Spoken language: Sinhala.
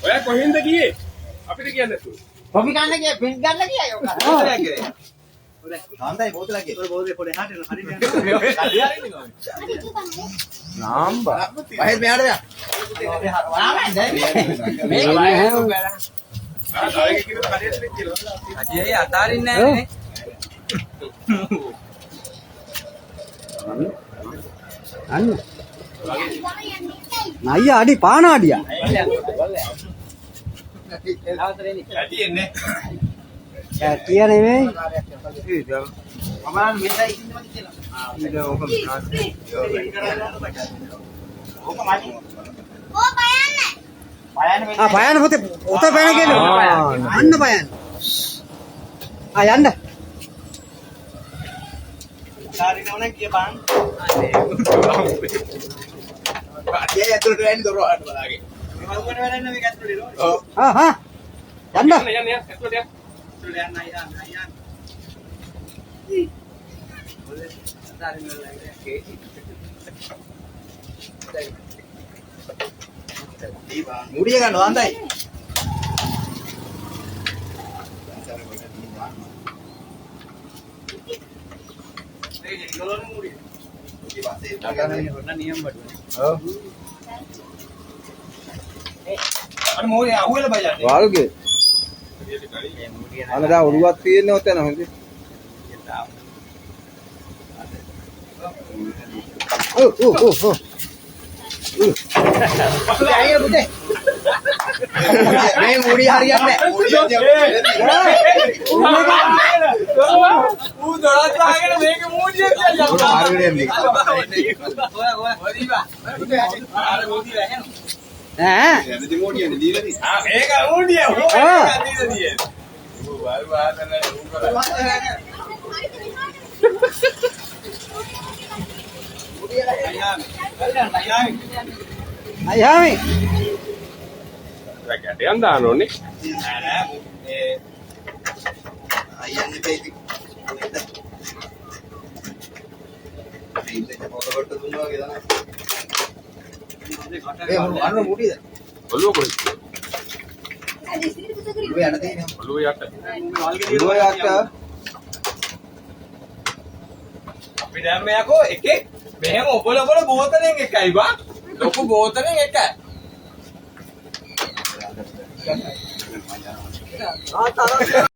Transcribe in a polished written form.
ඔය කොහෙන්ද ගියේ? අපිට කියන්නේ නැතුව. කොපි ගන්න ගියා පින් ගන්න ගියා යෝක. හාන්දයි බෝතලකේ. ඔය බෝතලේ පොඩේ හාට එන හරියට යනවා. නාම්බා. පහෙත් මෙහාට යන්න. මේක ආයෙ කිව්ව කඩේට කියලා. අජේ අතාරින්නේ නැහැ අන්න අයියා අඩි පාන අඩියා ඇටි එන්නේ. ඇටිය නෙමෙයි අමාරන් මෙතයි ඉන්නවද කියලා. ඕක පයන්න පොතේ පොත පයන කියන්නේ අන්න පයන්න යන්න කාරිනවනම් කිය බං. අනේ ඇතුළට යන්නේ දොර වහන්න බලාගේ. මේ වුණ වෙලන්න මේක ඇතුළට ඉරෝ. ඔව්. යන්න යන්න ඇතුළට යන්න. ඇතුළට යන්න අයියා. මුඩිය ගන්නවා අන්දයි. අර මොලේ අහුවෙලා බයන්නේ. වාල්ගේ අනදා උරුවක් තියෙන්නේ ඔතන හොඳේ අයියා පුතේ. මේ මුඩිය හරියන්නේ නැහැ. ඌ දොරත් දාගෙන මේක මූඩිය කියලා. හරියට මේක. ඈ මොඩියනේ දීලා දී. මේක මූඩිය. ඌ මේක දීලා දියේ. ඌ වල් වාදන ඌ කරා. අයියා මේ ගැටයන් දාන්න ඕනේ. අයියන්නේ බේබි. මේක පොතකට දුන්නා කියලා. ඒ අන්න මුඩියද? ඔළුව කොහෙද? ඔය යන්න තියෙනවා. ඔළුව යට. ඔය යට අපි දැන් මෙයකෝ එකේ මෙහෙම ඔබල බෝතලෙන් එකයි බා. ලොකු බෝතලෙන් එකයි.